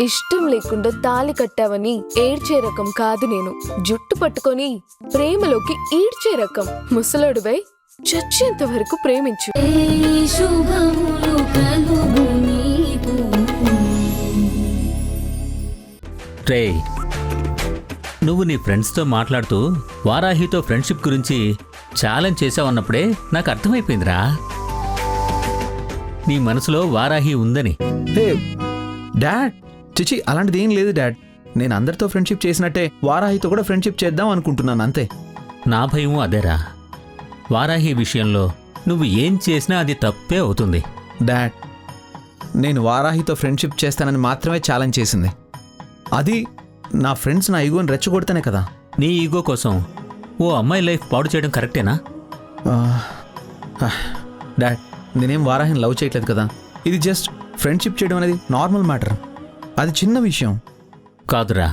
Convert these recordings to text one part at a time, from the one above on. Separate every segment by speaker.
Speaker 1: ఇష్టం లేకుండా తాళి కట్టావని ఏడ్చే రకం కాదు నేను. జుట్టు పట్టుకొని ప్రేమలోకి ఈడ్చే రకం. ముసలాడువై చచ్చేంత వరకు ప్రేమించు.
Speaker 2: రే, నువ్వు నీ ఫ్రెండ్స్తో మాట్లాడుతూ వారాహితో ఫ్రెండ్షిప్ గురించి ఛాలెంజ్ చేసావన్నప్పుడే నాకు అర్థమైపోయిందిరా నీ మనసులో వారాహి ఉందని.
Speaker 3: హే డాడ్, చిచి అలాంటిది ఏం లేదు డాడ్. నేను అందరితో ఫ్రెండ్షిప్ చేసినట్టే వారాహితో కూడా ఫ్రెండ్షిప్ చేద్దాం అనుకుంటున్నాను అంతే.
Speaker 2: నా భయము అదేరా. వారాహి విషయంలో నువ్వు ఏం చేసినా అది తప్పే అవుతుంది.
Speaker 3: డాడ్, నేను వారాహితో ఫ్రెండ్షిప్ చేస్తానని మాత్రమే ఛాలెంజ్ చేసింది. అది నా ఫ్రెండ్స్ నా ఈగోని రెచ్చగొడితేనే కదా.
Speaker 2: నీ ఈగో కోసం ఓ అమ్మాయి లైఫ్ పాడు చేయడం కరెక్టేనా?
Speaker 3: డాడ్, నేనేం వారాహిని లవ్ చేయట్లేదు కదా. ఇది జస్ట్ ఫ్రెండ్షిప్ చేయడం అనేది నార్మల్ మ్యాటర్. అది చిన్న విషయం
Speaker 2: కాదురా.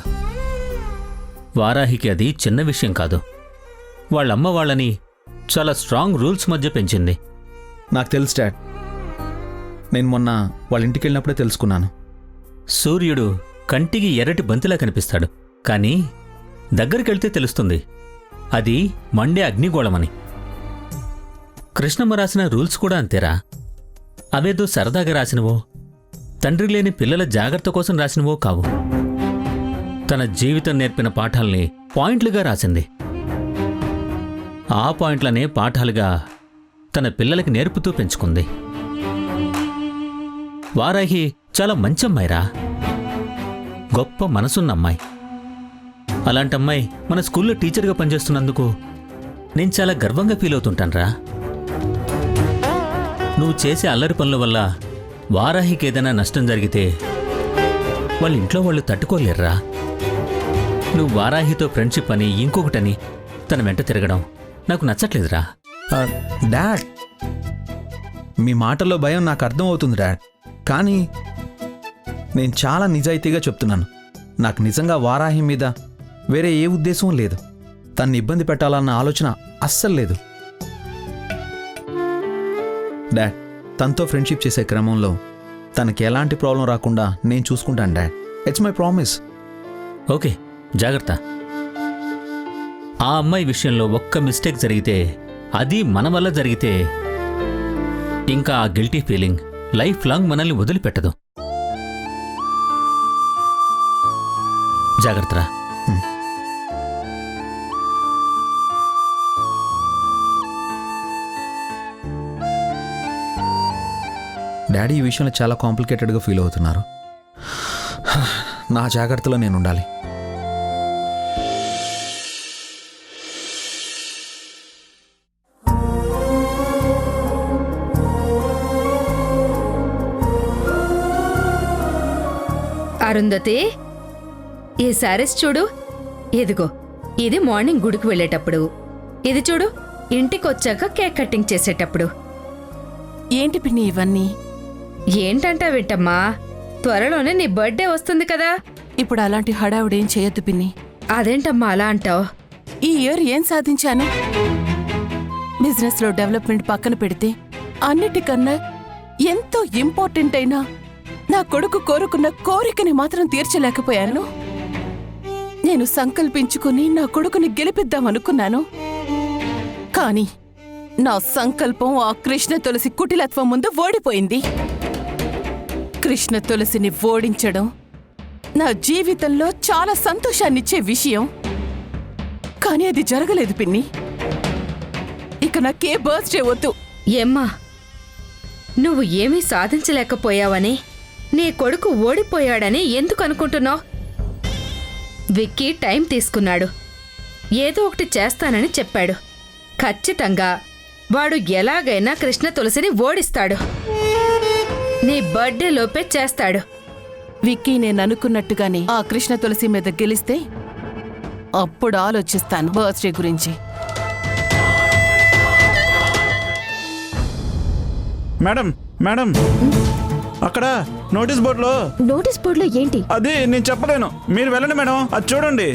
Speaker 2: వారాహికి అది చిన్న విషయం కాదు. వాళ్ళమ్మ వాళ్ళని చాలా స్ట్రాంగ్ రూల్స్ మధ్య పెంచింది.
Speaker 3: నాకు తెలుసు డాడ్. నేను మొన్న వాళ్ళ ఇంటికి వెళ్ళినప్పుడే తెలుసుకున్నాను.
Speaker 2: సూర్యుడు కంటికి ఎర్రటి బంతిలా కనిపిస్తాడు, కానీ దగ్గరికెళ్తే తెలుస్తుంది అది మండే అగ్నిగోళమని. కృష్ణమ్మ రాసిన రూల్స్ కూడా అంతేరా. అవేదో సరదాగా రాసినవో, తండ్రి లేని పిల్లల జాగ్రత్త కోసం రాసినవో కావు. తన జీవితం నేర్పిన పాఠాల్ని పాయింట్లుగా రాసింది. ఆ పాయింట్లనే పాఠాలుగా తన పిల్లలకి నేర్పుతూ పెంచుకుంది. వారాహి చాలా మంచి అమ్మాయిరా, గొప్ప మనసున్న అమ్మాయి. అలాంటమ్మాయి మన స్కూల్లో టీచర్గా పనిచేస్తున్నందుకు నేను చాలా గర్వంగా ఫీల్ అవుతుంటానురా. నువ్వు చేసే అల్లరి పనుల వల్ల వారాహికి ఏదైనా నష్టం జరిగితే వాళ్ళ ఇంట్లో వాళ్ళు తట్టుకోలేర్రా. నువ్వు వారాహితో ఫ్రెండ్షిప్ అని ఇంకొకటని తన వెంట తిరగడం నాకు నచ్చట్లేదురా.
Speaker 3: డాడ్, మీ మాటల్లో భయం నాకు అర్థం అవుతుంది డాడ్. కానీ నేను చాలా నిజాయితీగా చెప్తున్నాను. నాకు నిజంగా వారాహి మీద వేరే ఏ ఉద్దేశం లేదు. తన్ని ఇబ్బంది పెట్టాలన్న ఆలోచన అస్సలు లేదు. డాడ్, తనతో ఫ్రెండ్షిప్ చేసే క్రమంలో తనకి ఎలాంటి ప్రాబ్లం రాకుండా నేను చూసుకుంటాను dad. It's my promise.
Speaker 2: Okay, జాగ్రత్త. ఆ అమ్మాయి విషయంలో ఒక్క మిస్టేక్ జరిగితే, అది మన వల్ల జరిగితే, ఇంకా ఆ గిల్టీ ఫీలింగ్ లైఫ్ లాంగ్ మనల్ని వదిలిపెట్టదు. జాగ్రత్తరా.
Speaker 3: డాడీ ఈ విషయంలో చాలా కాంప్లికేటెడ్గా ఫీల్ అవుతున్నారు. నా జాగ్రత్తలో నేను ఉండాలి.
Speaker 4: అరుంధతి, ఈ శారీస్ చూడు. ఇదిగో, ఇది మార్నింగ్ గుడికి వెళ్ళేటప్పుడు. ఇది చూడు, ఇంటికొచ్చాక కేక్ కటింగ్ చేసేటప్పుడు.
Speaker 5: ఏంటి పిన్ని ఇవన్నీ?
Speaker 4: ఏంటంటావేంటమ్మా, త్వరలోనే నీ బర్త్డే వస్తుంది కదా.
Speaker 5: ఇప్పుడు అలాంటి హడావుడేం చేయొద్దు పిన్ని.
Speaker 4: అదేంటమ్మా అలా అంటావు?
Speaker 5: ఈ ఇయర్ ఏం సాధించాను? బిజినెస్లో డెవలప్మెంట్ పక్కన పెడితే అన్నిటికన్నా ఎంతో ఇంపార్టెంట్ అయినా నా కొడుకు కోరుకున్న కోరికని మాత్రం తీర్చలేకపోయాను. నేను సంకల్పించుకుని నా కొడుకుని గెలిపిద్దామనుకున్నాను. కాని నా సంకల్పం ఆ కృష్ణ తులసి కుటిలత్వం ముందు ఓడిపోయింది. కృష్ణ తులసిని ఓడించడం నా జీవితంలో చాలా సంతోషాన్నిచ్చే విషయం. కానీ అది జరగలేదు పిన్ని. ఇక నాకే బర్త్డే వద్దు.
Speaker 4: ఏమ్మా, నువ్వు ఏమీ సాధించలేకపోయావని, నీ కొడుకు ఓడిపోయాడని ఎందుకు అనుకుంటున్నావు? విక్కీ టైం తీసుకున్నాడు. ఏదో ఒకటి చేస్తానని చెప్పాడు. ఖచ్చితంగా వాడు ఎలాగైనా కృష్ణ తులసిని ఓడిస్తాడు. నీ బర్త్డే లోపే చేస్తాడు.
Speaker 5: విక్కీ నేననుకున్నట్టుగానే ఆ కృష్ణ తులసి మీద గెలిస్తే అప్పుడు ఆలోచిస్తాను బర్త్డే గురించి.
Speaker 6: మేడం మేడం, అక్కడ నోటీస్ బోర్డులో
Speaker 1: ఏంటి?
Speaker 6: అది నేను చెప్పలేను, మీరు వెళ్ళండి మేడం, అది చూడండి.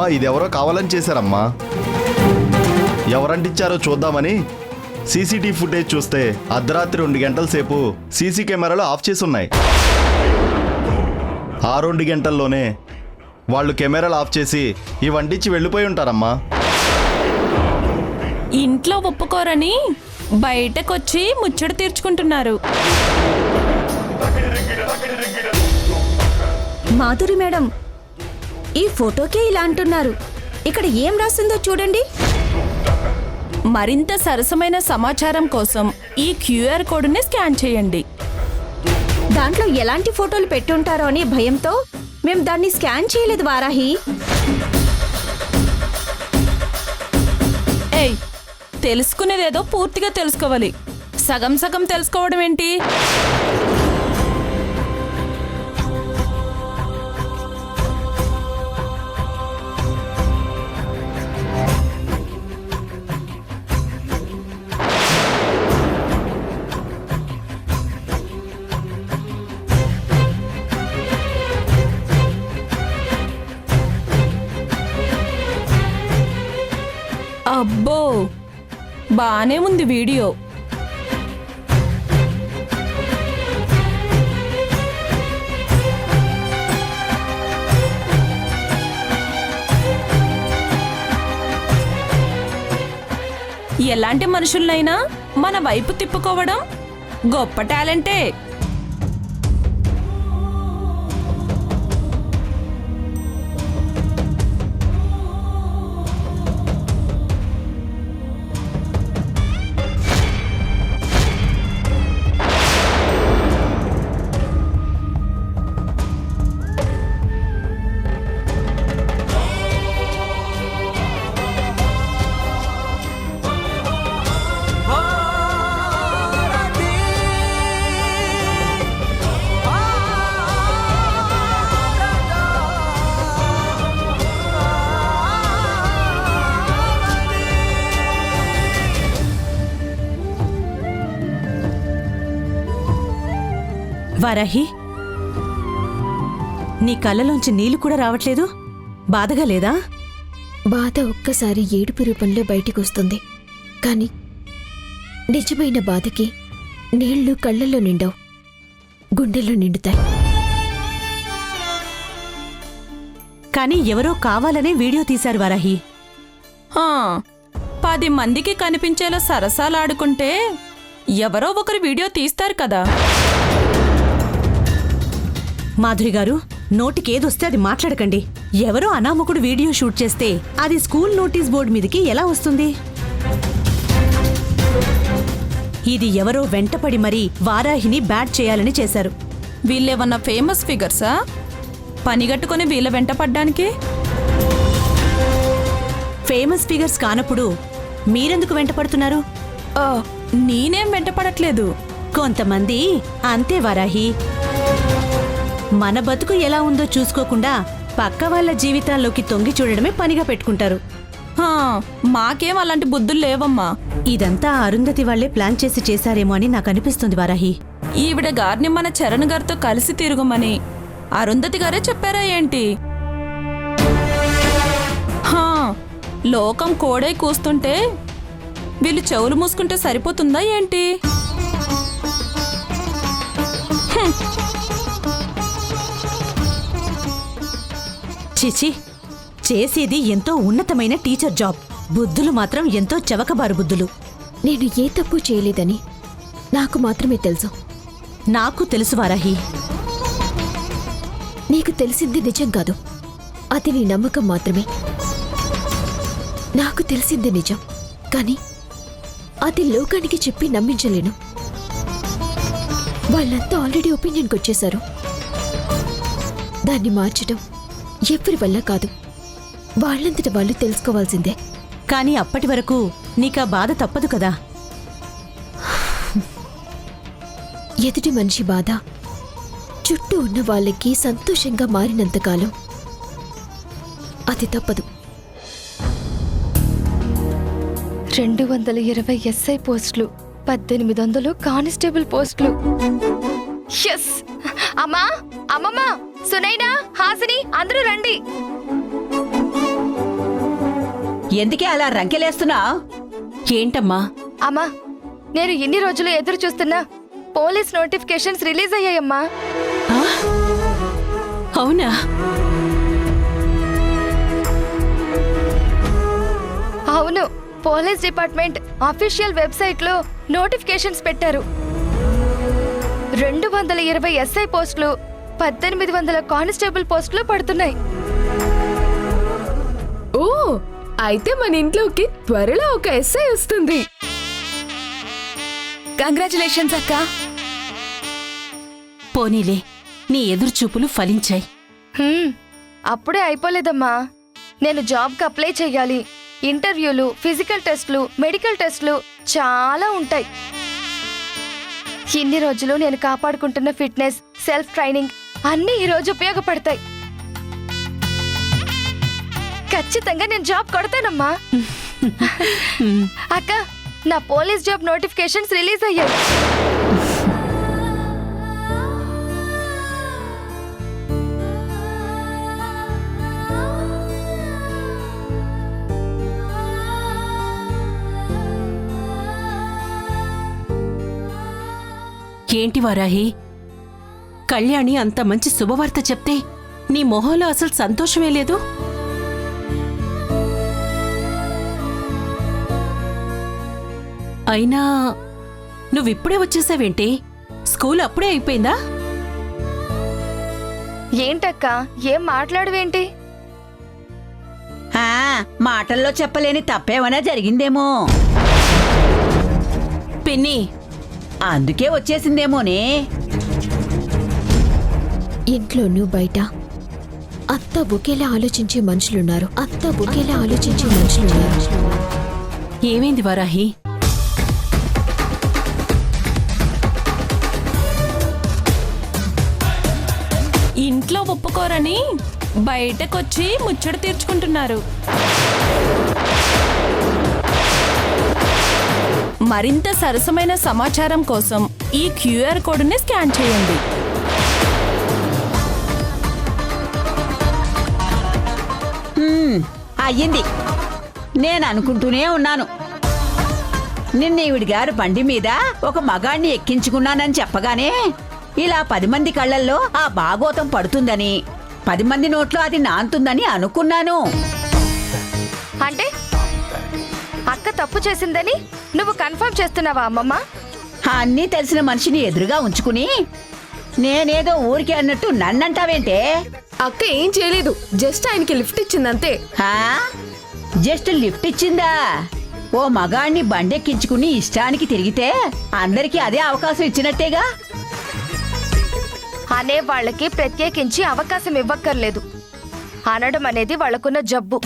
Speaker 7: అమ్మా ఇదెవరో కావాలని చేశారమ్మా. ఎవరంటిచ్చారో చూద్దామని సీసీటీవీ ఫుటేజ్ చూస్తే అర్ధరాత్రి 2 గంటల సేపు సీసీ కెమెరాలు ఆఫ్ చేసి ఉన్నాయి. ఆ 2 గంటల్లోనే వాళ్ళు కెమెరాలు ఆఫ్ చేసి ఈ వంటించి వెళ్ళిపోయి ఉంటారమ్మా.
Speaker 8: ఇంట్లో ఒప్పుకోరని బయటకొచ్చి ముచ్చట తీర్చుకుంటున్నారు.
Speaker 9: మాధురి మేడం, ఈ ఫోటోకే ఇలా అంటున్నారు. ఇక్కడ ఏం రాసిందో చూడండి.
Speaker 8: మరింత సరసమైన సమాచారం కోసం ఈ క్యూఆర్ కోడ్ని స్కాన్ చేయండి.
Speaker 9: దాంట్లో ఎలాంటి ఫోటోలు పెట్టుంటారో అని భయంతో మేం దాన్ని స్కాన్ చేయలేదు వారాహి.
Speaker 8: ఏయ్, తెలుసుకునేదేదో పూర్తిగా తెలుసుకోవాలి. సగం సగం తెలుసుకోవడం ఏంటి? అబ్బో, బానే ఉంది వీడియో. ఎలాంటి మనుషులనైనా మన వైపు తిప్పుకోవడం గొప్ప టాలెంటే.
Speaker 10: వారాహి, నీ కళ్ళలోంచి నీళ్లు కూడా రావట్లేదు. బాధగా లేదా?
Speaker 9: బాధ ఒక్కసారి ఏడుపు రూపంలో బయటికొస్తుంది, కానీ నిజమైన బాధకి నీళ్లు కళ్ళల్లో నిండవు, గుండెల్లో నిండుతాయి.
Speaker 10: కానీ ఎవరో కావాలనే వీడియో తీశారు వారాహి.
Speaker 8: 10 మందికి కనిపించేలా సరసాలాడుకుంటే ఎవరో ఒకరు వీడియో తీస్తారు కదా.
Speaker 10: మాధురి గారు, నోటికేదొస్తే అది మాట్లాడకండి. ఎవరో అనామకుడు వీడియో షూట్ చేస్తే అది స్కూల్ నోటీస్ బోర్డు మీదకి ఎలా వస్తుంది? ఇది ఎవరో వెంటపడి మరీ వారాహిని బ్యాడ్ చేయాలని చేశారు.
Speaker 8: వీళ్ళేమన్నా ఫేమస్ ఫిగర్సా పనిగట్టుకుని వీళ్ళ వెంట పడ్డానికి?
Speaker 10: ఫేమస్ ఫిగర్స్ కానప్పుడు మీరెందుకు వెంటపడుతున్నారు?
Speaker 8: నేనేం వెంటపడట్లేదు.
Speaker 10: కొంతమంది అంతే వారాహి. మన బతుకు ఎలా ఉందో చూసుకోకుండా పక్క వాళ్ళ జీవితాల్లోకి తొంగి చూడడమే పనిగా పెట్టుకుంటారు.
Speaker 8: మాకేం అలాంటి బుద్ధులు లేవమ్మా.
Speaker 10: ఇదంతా అరుంధతి వాళ్లే ప్లాన్ చేసి చేశారేమో అని నాకు అనిపిస్తుంది వారాహి.
Speaker 8: ఈవిడ గారిని మన చరణ్ గారితో కలిసి తిరుగుమని అరుంధతి గారే చెప్పారా ఏంటి? లోకం కోడై కూస్తుంటే వీళ్ళు చెవులు మూసుకుంటే సరిపోతుందా ఏంటి?
Speaker 10: చిచి, చేసేది ఎంతో ఉన్నతమైన టీచర్ జాబ్. బుద్ధులు మాత్రం ఎంతో చవకబారు బుద్ధులు.
Speaker 9: నేను ఏ తప్పు చేయలేదని నాకు మాత్రమే తెలుసు.
Speaker 10: నాకు తెలుసు వారాహి.
Speaker 9: నీకు తెలిసింది నిజం కాదు, అది నీ నమ్మకం మాత్రమే. నాకు తెలిసింది నిజం, కానీ అది లోకానికి చెప్పి నమ్మించలేను. వాళ్ళంతా ఆల్రెడీ ఒపీనియన్కి వచ్చేశారు. దాన్ని మార్చడం ఎవరి వల్ల కాదు, వాళ్ళంతట వాళ్ళు తెలుసుకోవాల్సిందే.
Speaker 10: కానీ అప్పటి వరకు నీకా బాధ తప్పదు కదా.
Speaker 9: ఎదుటి మనిషి బాధ చుట్టూ ఉన్న వాళ్ళకి సంతోషంగా మారినంతకాలం అది తప్పదు.
Speaker 1: 220 SI పోస్టులు, 1800 కానిస్టేబుల్ పోస్టులు. ఎస్! అమ్మా, అమ్మమ్మ, సునైనా, హాసిని అందరూ రండి.
Speaker 10: ఎందుకే అలా రంకెలేస్తున్నావు?
Speaker 4: ఏంటమ్మా?
Speaker 1: అమ్మా, నేను ఇన్ని రోజులు ఎదురు చూస్తున్నా పోలీస్ నోటిఫికేషన్స్ రిలీజ్ అయ్యాయమ్మా.
Speaker 4: అవునా?
Speaker 1: అవును, పోలీస్ డిపార్ట్మెంట్ అఫీషియల్ వెబ్సైట్ లో నోటిఫికేషన్స్ పెట్టారు. 220 ఎస్ఐ పోస్టులు, 1800 కానిస్టేబుల్ పోస్టులు పడుతున్నాయి. ఓ, అయితే మన ఇంట్లోకి త్వరలో ఒక ఎస్ఐ వస్తుంది.
Speaker 8: కంగ్రాచులేషన్స్ అక్క.
Speaker 4: పోనీలే, నీ ఎదురుచూపులు ఫలించాయి.
Speaker 1: అప్పుడే అయిపోలేదమ్మా. నేను జాబ్కి అప్లై చెయ్యాలి. ఇంటర్వ్యూలు, ఫిజికల్ టెస్ట్లు, మెడికల్ టెస్ట్లు చాలా ఉంటాయి. ఇన్ని రోజులు నేను కాపాడుకుంటున్న ఫిట్నెస్, సెల్ఫ్ ట్రైనింగ్ అన్నీ ఈ రోజు ఉపయోగపడతాయి. ఖచ్చితంగా నేను జాబ్ కొడతానమ్మా. అక్క, నా పోలీస్ జాబ్ నోటిఫికేషన్స్ రిలీజ్ అయ్యాయి.
Speaker 4: ఏంటి వారాహి, కళ్యాణి అంత మంచి శుభవార్త చెప్తే నీ మొహంలో అసలు సంతోషమే లేదు? అయినా నువ్విప్పుడే వచ్చేసావేంటి? స్కూల్ అప్పుడే అయిపోయిందా?
Speaker 1: ఏంటక్క, ఏం మాట్లాడవేంటి?
Speaker 10: మాటల్లో చెప్పలేని తప్పేమైనా జరిగిందేమో.
Speaker 4: పిన్ని,
Speaker 10: అందుకే వచ్చేసిందేమోనే.
Speaker 9: ఇంట్లోనూ బయట అత్త ఒకేలా ఆలోచించే మనుషులున్నారు.
Speaker 4: ఏమైంది వారాహి?
Speaker 8: ఇంట్లో ఒప్పుకోరని బయటకొచ్చి ముచ్చట తీర్చుకుంటున్నారు. మరింత సరసమైన సమాచారం కోసం ఈ క్యూఆర్ కోడ్ని స్కాన్ చేయండి.
Speaker 10: అయ్యింది. నేను అనుకుంటూనే ఉన్నాను, నిన్న ఈవిడి గారు బండి మీద ఒక మగాణ్ణి ఎక్కించుకున్నానని చెప్పగానే ఇలా 10 మంది కళ్ళల్లో ఆ భాగోతం పడుతుందని, 10 మంది నోట్లో అది నాంతుందని అనుకున్నాను.
Speaker 1: అంటే అక్క తప్పు చేసిందని నువ్వు కన్ఫర్మ్ చేస్తున్నావా అమ్మమ్మ?
Speaker 10: అన్నీ తెలిసిన మనిషిని ఎదురుగా ఉంచుకుని నేనేదో ఊరికే అన్నట్టు నన్నంటావేంటే?
Speaker 1: అక్క ఏం చేయలేదు, జస్ట్ ఆయనకి లిఫ్ట్ ఇచ్చిందంతే.
Speaker 10: జస్ట్ లిఫ్ట్ ఇచ్చిందా? ఓ మగాణ్ణి బండెక్కించుకుని ఇష్టానికి తిరిగితే అందరికీ అదే అవకాశం ఇచ్చినట్టేగా.
Speaker 1: అనే వాళ్ళకి ప్రత్యేకించి అవకాశం ఇవ్వక్కర్లేదు. అనడం అనేది వాళ్ళకున్న జబ్బు.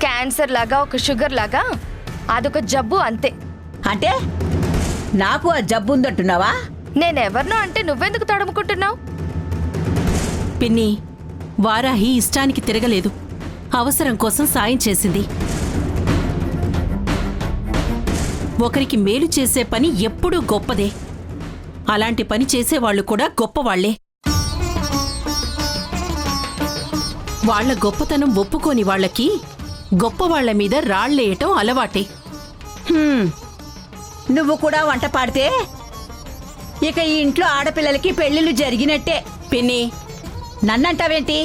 Speaker 1: క్యాన్సర్ లాగా, ఒక షుగర్ లాగా అదొక జబ్బు అంతే.
Speaker 10: అంటే నాకు ఆ జబ్బు ఉందంటున్నావా?
Speaker 1: నేనెవర్నో అంటే నువ్వెందుకు తడుముకుంటున్నావు?
Speaker 4: పిన్ని, వారాహి ఇష్టానికి తిరగలేదు, అవసరం కోసం సాయం చేసింది. ఒకరికి మేలు చేసే పని ఎప్పుడూ గొప్పదే. అలాంటి పని చేసేవాళ్లు కూడా గొప్పవాళ్లే. వాళ్ల గొప్పతనం ఒప్పుకోని వాళ్లకి గొప్పవాళ్ల మీద రాళ్లేయటం అలవాటే.
Speaker 10: నువ్వు కూడా వంట పాడితే ఇక ఈ ఇంట్లో ఆడపిల్లలకి పెళ్లిళ్ళు జరిగినట్టే.
Speaker 4: పిన్ని,
Speaker 10: నన్నంటావేంటి?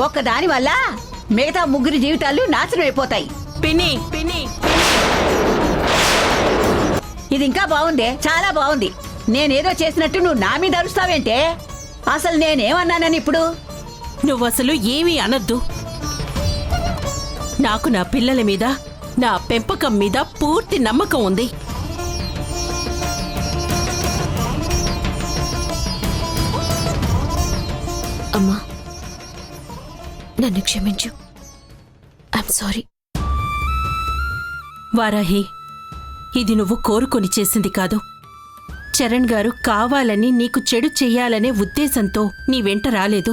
Speaker 10: ఒక్కదాని వల్ల మిగతా 3 జీవితాలు నాశనం అయిపోతాయి.
Speaker 4: పిన్ని, పిన్ని,
Speaker 10: ఇది ఇంకా బాగుందే, చాలా బాగుంది. నేనేదో చేసినట్టు నువ్వు నా మీద అరుస్తావేంటే? అసలు నేనేమన్నానని ఇప్పుడు?
Speaker 4: నువ్వసలు ఏమీ అనొద్దు. నాకు నా పిల్లల మీద, నా పెంపకం మీద పూర్తి నమ్మకం ఉంది.
Speaker 9: అమ్మా, నన్ను క్షమించు. I'm sorry.
Speaker 4: వారాహి, ఇది నువ్వు కోరుకొని చేసింది కాదు. చరణ్ గారు కావాలని నీకు చెడు చెయ్యాలనే ఉద్దేశంతో నీ వెంట రాలేదు.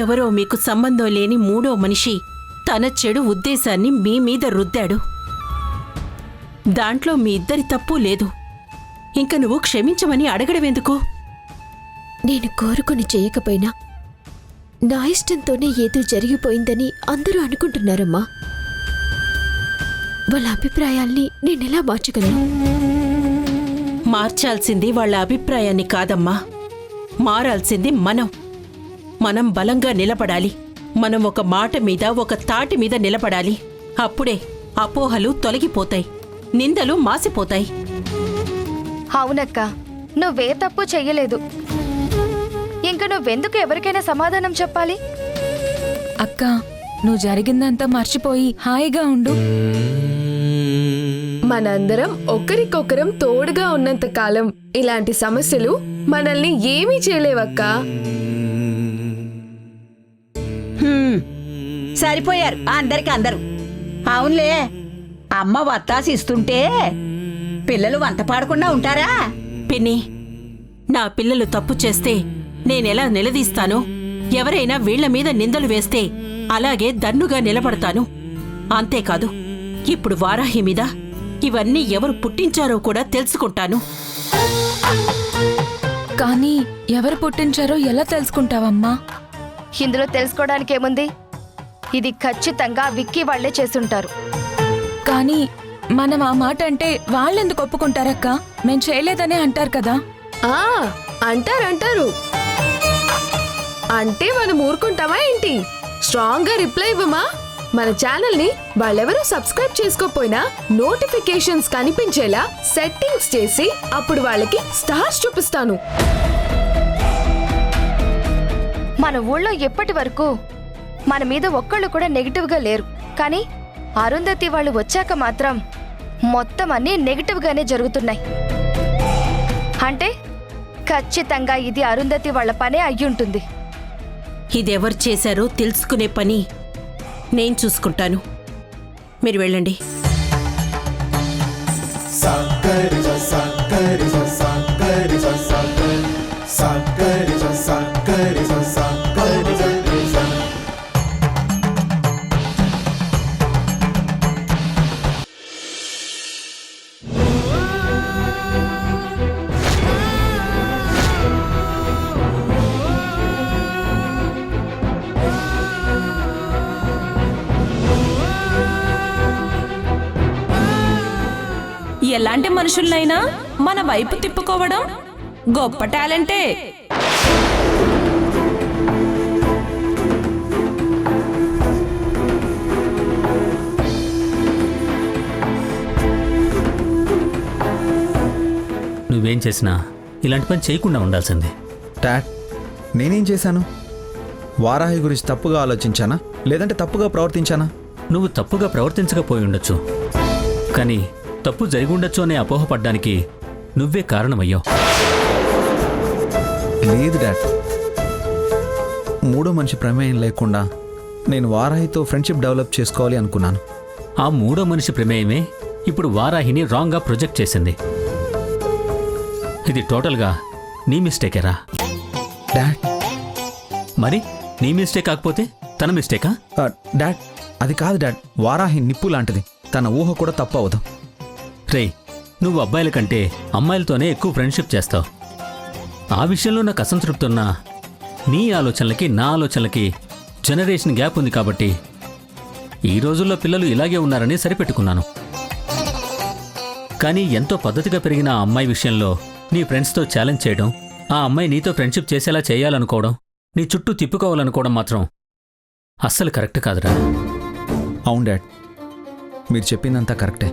Speaker 4: ఎవరో మీకు సంబంధం లేని 3వ మనిషి తన చెడు ఉద్దేశాన్ని మీ మీద రుద్దాడు. దాంట్లో మీ ఇద్దరి తప్పు లేదు. ఇంక నువ్వు క్షమించమని అడగడమెందుకు?
Speaker 9: నేను కోరుకొని చేయకపోయినా నా ఇష్టంతోనే ఏదో జరిగిపోయిందని అందరూ అనుకుంటున్నారమ్మా. వాళ్ళ అభిప్రాయాల్ని నేనెలా మార్చగలను?
Speaker 4: మార్చాల్సింది వాళ్ళ అభిప్రాయాన్ని కాదమ్మా, మారాల్సింది మనం బలంగా నిలబడాలి. మనం ఒక మాట మీద, ఒక తాటి మీద నిలబడాలి. అప్పుడే అపోహలు తొలగిపోతాయి, నిందలు మాసిపోతాయి.
Speaker 11: అవునక్క, నువ్వే తప్పు చెయ్యలేదు. ఇంక నువ్వెందుకు ఎవరికైనా సమాధానం చెప్పాలి?
Speaker 8: అక్క, నువ్వు జరిగిందంతా మర్చిపోయి హాయిగా ఉండు.
Speaker 1: మనందరం ఒకరికొకరం తోడుగా ఉన్నంత కాలం ఇలాంటి సమస్యలు మనల్ని ఏమీ చేయలేవక్కా.
Speaker 10: సరిపోయారు అందరికి అందరూ. అవునులే, అమ్మ వత్తాసి ఇస్తుంటే పిల్లలు వంట పాడకుండా ఉంటారా?
Speaker 4: పిన్ని, నా పిల్లలు తప్పు చేస్తే నేనెలా నిలదీస్తానో, ఎవరైనా వీళ్ల మీద నిందలు వేస్తే అలాగే దన్నుగా నిలబడతాను. అంతేకాదు, ఇప్పుడు వారాహి మీద ఇవన్నీ ఎవరు పుట్టించారో కూడా తెలుసుకుంటాను.
Speaker 8: కానీ ఎవరు పుట్టించారో ఎలా తెలుసుకుంటావమ్మా?
Speaker 11: ఇందులో తెలుసుకోవడానికి ఏముంది? ఇది ఖచ్చితంగా విక్కీ వాళ్లే చేసుంటారు.
Speaker 8: కానీ మనం ఆ మాట అంటే వాళ్ళెందుకు ఒప్పుకుంటారక్క? మేం చేయలేదనే అంటారు కదా.
Speaker 1: ఆ అంటారు. అంటే మనం ఊరుకుంటామా ఏంటి? స్ట్రాంగ్ గా రిప్లై ఇవ్వమా? మన ఛానల్ ని వాళ్ళెవరూ సబ్స్క్రైబ్ చేసుకోపోయినా నోటిఫికేషన్స్ కనిపించేలా సెట్టింగ్స్ చేసి అప్పుడు వాళ్ళకి స్టార్స్ చూపిస్తాను.
Speaker 11: మన ఊళ్ళో ఎప్పటి వరకు మన మీద ఒక్కళ్ళు కూడా నెగిటివ్ గా లేరు. కానీ అరుంధతి వాళ్ళు వచ్చాక మాత్రం మొత్తం అన్నీ నెగిటివ్ గానే జరుగుతున్నాయి. అంటే ఖచ్చితంగా ఇది అరుంధతి వాళ్ళ పనే అయ్యుంటుంది.
Speaker 4: ఇదెవరు చేశారో తెలుసుకునే పని నేను చూసుకుంటాను. మీరు వెళ్ళండి.
Speaker 8: ఎలాంటి మనుషులనైనా మన వైపు తిప్పుకోవడం గొప్ప టాలెంటే.
Speaker 2: నువ్వేం చేసినా ఇలాంటి పని చేయకుండా ఉండాల్సింది.
Speaker 3: డాడ్, నేనేం చేశాను? వారాహి గురించి తప్పుగా ఆలోచించానా, లేదంటే తప్పుగా ప్రవర్తించానా?
Speaker 2: నువ్వు తప్పుగా ప్రవర్తించకపోయి ఉండొచ్చు, కానీ తప్పు జరిగి ఉండొచ్చు అనే అపోహపడ్డానికి నువ్వే కారణమయ్యావు.
Speaker 3: లేదు డాడ్, మూడో మనిషి ప్రమేయం లేకుండా నేను వారాహితో ఫ్రెండ్షిప్ డెవలప్ చేసుకోవాలి అనుకున్నాను.
Speaker 2: ఆ మూడో మనిషి ప్రమేయమే ఇప్పుడు వారాహిని రాంగ్గా ప్రొజెక్ట్ చేసింది. ఇది టోటల్గా నీ మిస్టేకేరా?
Speaker 3: డాడ్,
Speaker 2: మరి నీ మిస్టేక్ కాకపోతే తన మిస్టేకా?
Speaker 3: డాడ్, అది కాదు డాడ్. వారాహి నిప్పు లాంటిది, తన ఊహ కూడా తప్పు అవదు.
Speaker 2: రేయ్, నువ్వు అబ్బాయిల కంటే అమ్మాయిలతోనే ఎక్కువ ఫ్రెండ్షిప్ చేస్తావు. ఆ విషయంలో నాకు అసంతృప్తి ఉన్నా నీ ఆలోచనలకి నా ఆలోచనలకి జనరేషన్ గ్యాప్ ఉంది కాబట్టి ఈ రోజుల్లో పిల్లలు ఇలాగే ఉన్నారని సరిపెట్టుకున్నాను. కానీ ఎంతో పద్ధతిగా పెరిగిన ఆ అమ్మాయి విషయంలో నీ ఫ్రెండ్స్తో ఛాలెంజ్ చేయడం, ఆ అమ్మాయి నీతో ఫ్రెండ్షిప్ చేసేలా చేయాలనుకోవడం, నీ చుట్టూ తిప్పుకోవాలనుకోవడం మాత్రం అస్సలు కరెక్ట్ కాదురా.
Speaker 3: అవును డాడ్, మీరు చెప్పిందంతా కరెక్టే.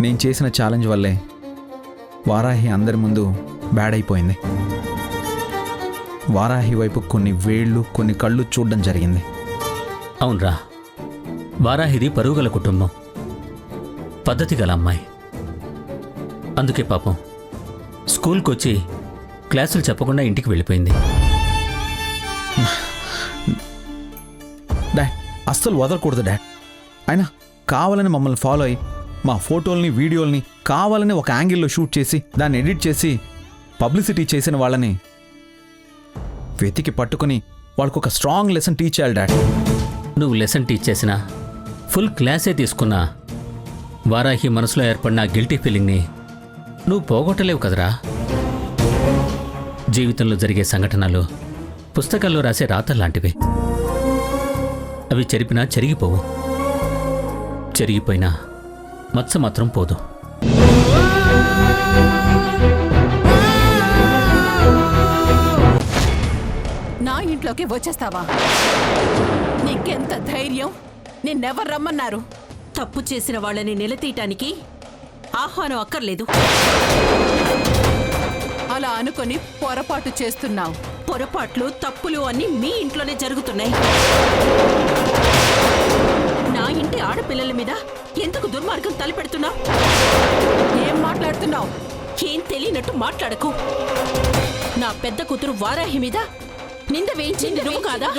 Speaker 3: నేను చేసిన ఛాలెంజ్ వల్లే వారాహి అందరి ముందు బ్యాడ్ అయిపోయింది. వారాహి వైపు కొన్ని వేళ్ళు, కొన్ని కళ్ళు చూడడం జరిగింది.
Speaker 2: అవునరా, వారాహిది పరుగుగల కుటుంబం, పద్ధతి గల అమ్మాయి. అందుకే పాపం స్కూల్కొచ్చి క్లాసులు చెప్పకుండా ఇంటికి వెళ్ళిపోయింది.
Speaker 3: డాడ్, అస్సలు వదలకూడదు డాడ్. అయినా కావాలని మమ్మల్ని ఫాలో అయ్యి మా ఫోటోల్ని, వీడియోల్ని కావాలని ఒక యాంగిల్లో షూట్ చేసి దాన్ని ఎడిట్ చేసి పబ్లిసిటీ చేసిన వాళ్ళని వెతికి పట్టుకుని వాళ్ళకు ఒక స్ట్రాంగ్ లెసన్ టీచ్ చేయాలి డాడ్.
Speaker 2: నువ్వు లెసన్ టీచ్ చేసినా, ఫుల్ క్లాసే తీసుకున్నా వారాహి మనసులో ఏర్పడిన గిల్టీ ఫీలింగ్ని నువ్వు పోగొట్టలేవు కదరా. జీవితంలో జరిగే సంఘటనలు పుస్తకాల్లో రాసే రాతల్లాంటివి. అవి చెరిపినా చెరిగిపోవు, చెరిగిపోయినా మచ్చ మాత్రం పోదు.
Speaker 5: నా ఇంట్లోకి వచ్చేస్తావా? నీకెంత ధైర్యం? నిన్నెవరు రమ్మన్నారు?
Speaker 4: తప్పు చేసిన వాళ్ళని నిలదీయటానికి ఆహ్వానం అక్కర్లేదు.
Speaker 5: అలా అనుకొని పొరపాటు చేస్తున్నావు.
Speaker 4: పొరపాట్లు తప్పులు అన్నీ మీ ఇంట్లోనే జరుగుతున్నాయి. నా ఇంటి ఆడపిల్లల మీద ఎందుకు దుర్మార్గం తలపెడుతున్నావు?
Speaker 5: ఏం మాట్లాడుతున్నావు?
Speaker 4: ఏం తెలియనట్టు మాట్లాడకు. నా పెద్ద కూతురు వారాహి మీద నింద వేయించింది నువ్వు కాదా?